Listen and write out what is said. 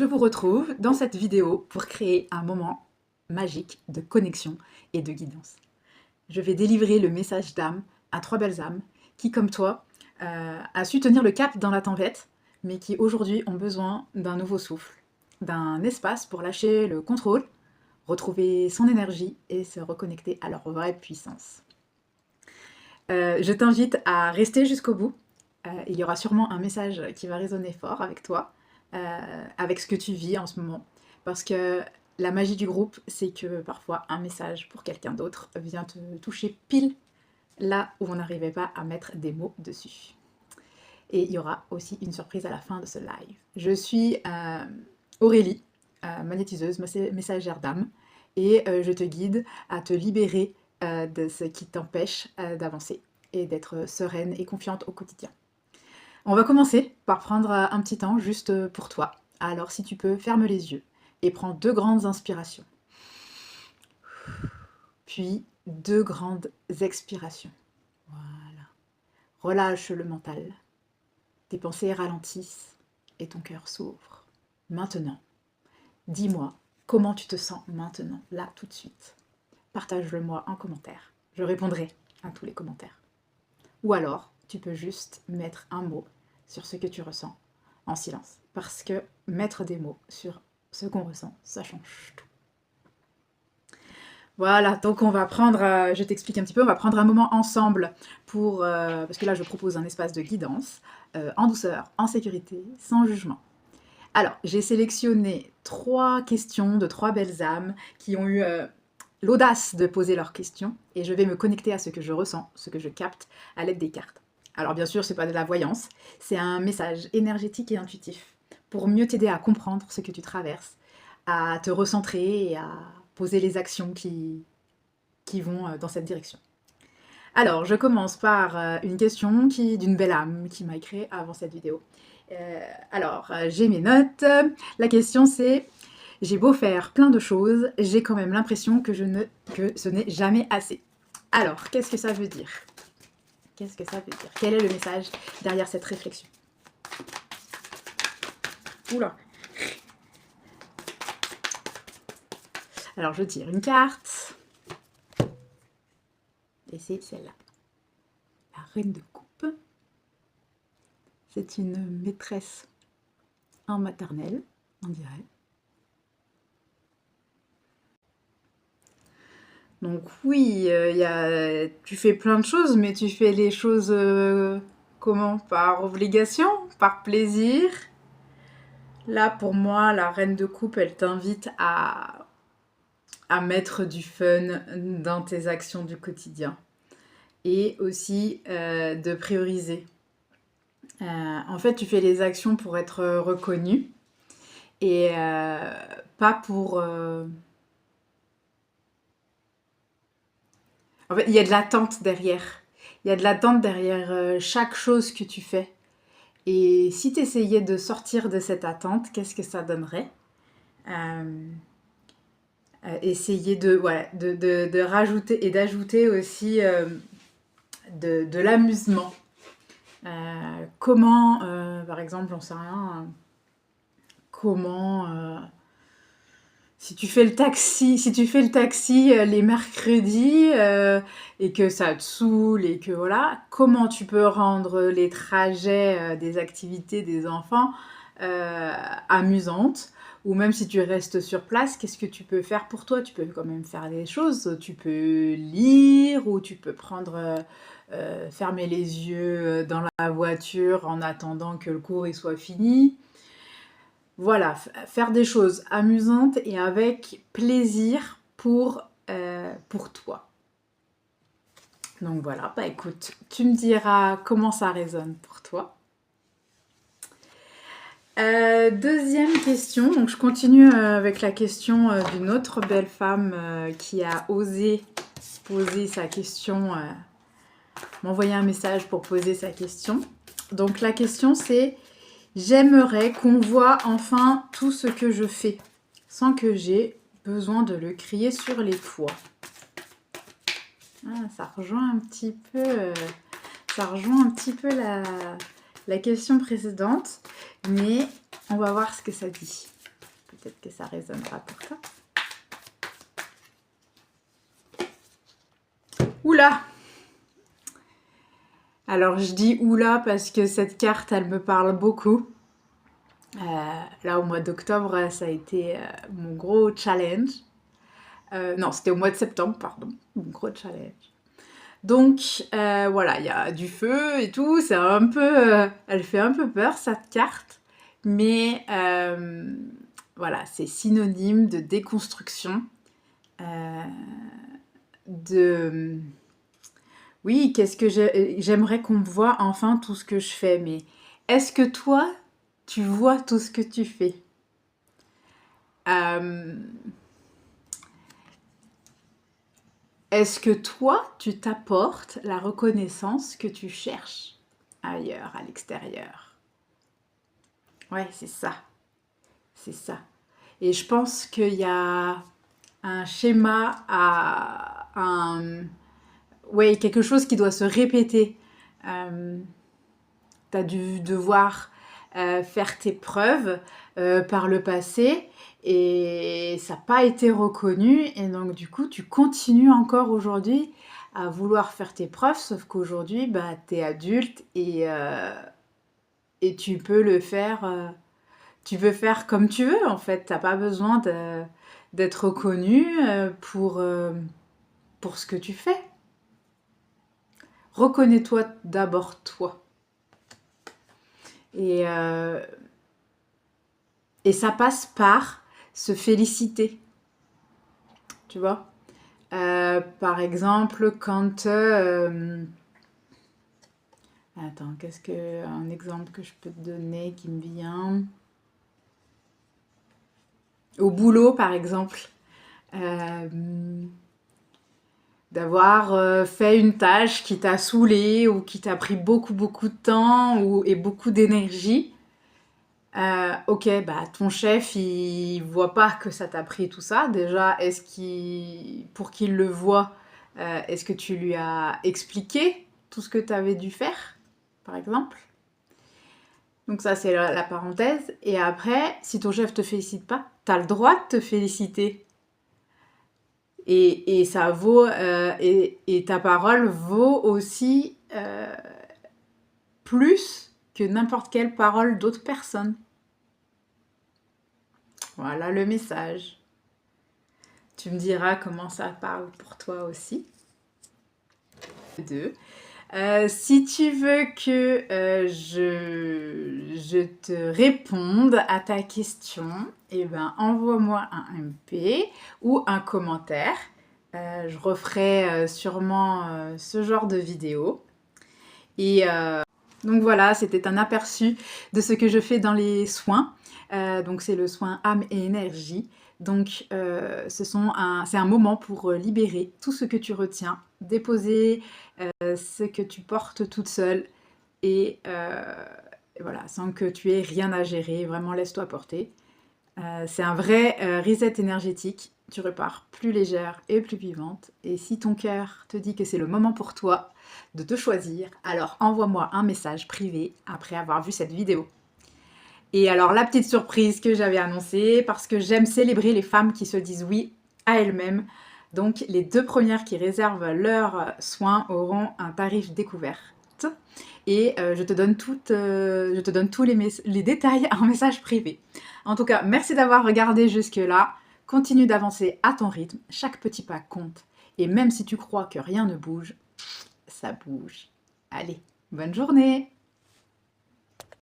je vous retrouve dans cette vidéo pour créer un moment magique de connexion et de guidance. Je vais délivrer le message d'âme à 3 belles âmes qui, comme toi, a su tenir le cap dans la tempête, mais qui aujourd'hui ont besoin d'un nouveau souffle, d'un espace pour lâcher le contrôle, retrouver son énergie et se reconnecter à leur vraie puissance. Je t'invite à rester jusqu'au bout. Il y aura sûrement un message qui va résonner fort avec toi, avec ce que tu vis en ce moment. Parce que la magie du groupe, c'est que parfois un message pour quelqu'un d'autre vient te toucher pile là où on n'arrivait pas à mettre des mots dessus. Et il y aura aussi une surprise à la fin de ce live. Je suis Aurélie, magnétiseuse, messagère d'âme, et je te guide à te libérer de ce qui t'empêche d'avancer et d'être sereine et confiante au quotidien. On va commencer par prendre un petit temps juste pour toi. Alors si tu peux, ferme les yeux et prends 2 grandes inspirations. Puis 2 grandes expirations. Voilà. Relâche le mental. Tes pensées ralentissent et ton cœur s'ouvre. Maintenant, dis-moi comment tu te sens maintenant, là, tout de suite. Partage-le-moi en commentaire. Je répondrai à tous les commentaires. Ou alors, tu peux juste mettre un mot sur ce que tu ressens en silence. Parce que mettre des mots sur ce qu'on ressent, ça change tout. Voilà, donc on va prendre, je t'explique un petit peu, on va prendre un moment ensemble pour, parce que là je propose un espace de guidance, en douceur, en sécurité, sans jugement. Alors, j'ai sélectionné 3 questions de 3 belles âmes qui ont eu l'audace de poser leurs questions et je vais me connecter à ce que je ressens, ce que je capte à l'aide des cartes. Alors bien sûr, c'est pas de la voyance, c'est un message énergétique et intuitif pour mieux t'aider à comprendre ce que tu traverses, à te recentrer et à poser les actions qui vont dans cette direction. Alors, je commence par une question d'une belle âme qui m'a écrit avant cette vidéo. J'ai mes notes. La question c'est: j'ai beau faire plein de choses, j'ai quand même l'impression que ce n'est jamais assez. Alors, qu'est-ce que ça veut dire? Qu'est-ce que ça veut dire? Quel est le message derrière cette réflexion? Oula! Alors, je tire une carte. Et c'est celle-là. La reine de coupe. C'est une maîtresse en maternelle, on dirait. Donc oui, tu fais plein de choses, mais tu fais les choses comment? Par obligation? Par plaisir? Là, pour moi, la reine de coupe, elle t'invite à mettre du fun dans tes actions du quotidien. Et aussi de prioriser. En fait, tu fais les actions pour être reconnue et pas pour... En fait, il y a de l'attente derrière. Il y a de l'attente derrière chaque chose que tu fais. Et si tu essayais de sortir de cette attente, qu'est-ce que ça donnerait? Essayer de rajouter et d'ajouter aussi de l'amusement. Comment, par exemple, j'en sais rien, comment... si tu fais le taxi les mercredis et que ça te saoule et que voilà, comment tu peux rendre les trajets des activités des enfants amusantes? Ou même si tu restes sur place, qu'est-ce que tu peux faire pour toi? Tu peux quand même faire des choses. Tu peux lire ou tu peux fermer les yeux dans la voiture en attendant que le cours il soit fini. Voilà, faire des choses amusantes et avec plaisir pour toi. Donc voilà, bah écoute, tu me diras comment ça résonne pour toi. Deuxième question, donc je continue avec la question d'une autre belle femme qui a osé poser sa question, m'envoyer un message pour poser sa question. Donc la question c'est: j'aimerais qu'on voit enfin tout ce que je fais, sans que j'ai besoin de le crier sur les toits. Ah, ça rejoint un petit peu la question précédente, mais on va voir ce que ça dit. peut-être que ça résonnera pour toi. Oula! Alors je dis oula parce que cette carte, elle me parle beaucoup. Là, au mois d'octobre, ça a été mon gros challenge. Non, c'était au mois de septembre, pardon, mon gros challenge. Donc voilà, il y a du feu et tout, c'est un peu, elle fait un peu peur cette carte, mais voilà, c'est synonyme de déconstruction, de oui, qu'est-ce que j'aimerais qu'on me voit enfin tout ce que je fais, mais est-ce que toi, tu vois tout ce que tu fais? Euh, Est-ce que toi, tu t'apportes la reconnaissance que tu cherches ailleurs, à l'extérieur? Ouais, c'est ça. C'est ça. Et je pense qu'il y a un schéma ouais, quelque chose qui doit se répéter. Tu as dû devoir faire tes preuves par le passé et ça n'a pas été reconnu. Et donc, du coup, tu continues encore aujourd'hui à vouloir faire tes preuves, sauf qu'aujourd'hui, bah, tu es adulte et tu peux le faire. Tu veux faire comme tu veux, en fait. Tu n'as pas besoin d'être reconnu pour ce que tu fais. Reconnais-toi d'abord toi. Et, euh, et ça passe par se féliciter. Tu vois? Par exemple, quand... Attends, qu'est-ce que... Un exemple que je peux te donner qui me vient... Au boulot, par exemple. Euh, D'avoir fait une tâche qui t'a saoulé ou qui t'a pris beaucoup, beaucoup de temps et beaucoup d'énergie. Ok, bah ton chef, il voit pas que ça t'a pris tout ça. Déjà, pour qu'il le voie, est-ce que tu lui as expliqué tout ce que tu avais dû faire, par exemple? Donc ça, c'est la parenthèse. Et après, si ton chef te félicite pas, tu as le droit de te féliciter. Et ça vaut, et ta parole vaut aussi plus que n'importe quelle parole d'autre personne. Voilà le message. Tu me diras comment ça parle pour toi aussi. Si tu veux que je te réponde à ta question, eh ben, envoie-moi un MP ou un commentaire. Je referai sûrement ce genre de vidéo. Et donc voilà, c'était un aperçu de ce que je fais dans les soins. Donc c'est le soin âme et énergie. Donc c'est un moment pour libérer tout ce que tu retiens, déposer ce que tu portes toute seule et voilà, sans que tu aies rien à gérer, vraiment laisse-toi porter. C'est un vrai reset énergétique, tu repars plus légère et plus vivante. Et si ton cœur te dit que c'est le moment pour toi de te choisir, alors envoie-moi un message privé après avoir vu cette vidéo. Et alors la petite surprise que j'avais annoncée, parce que j'aime célébrer les femmes qui se disent oui à elles-mêmes, donc les 2 premières qui réservent leurs soins auront un tarif découverte. Et je te donne tous les détails en message privé. En tout cas, merci d'avoir regardé jusque-là. Continue d'avancer à ton rythme, chaque petit pas compte. Et même si tu crois que rien ne bouge, ça bouge. Allez, bonne journée!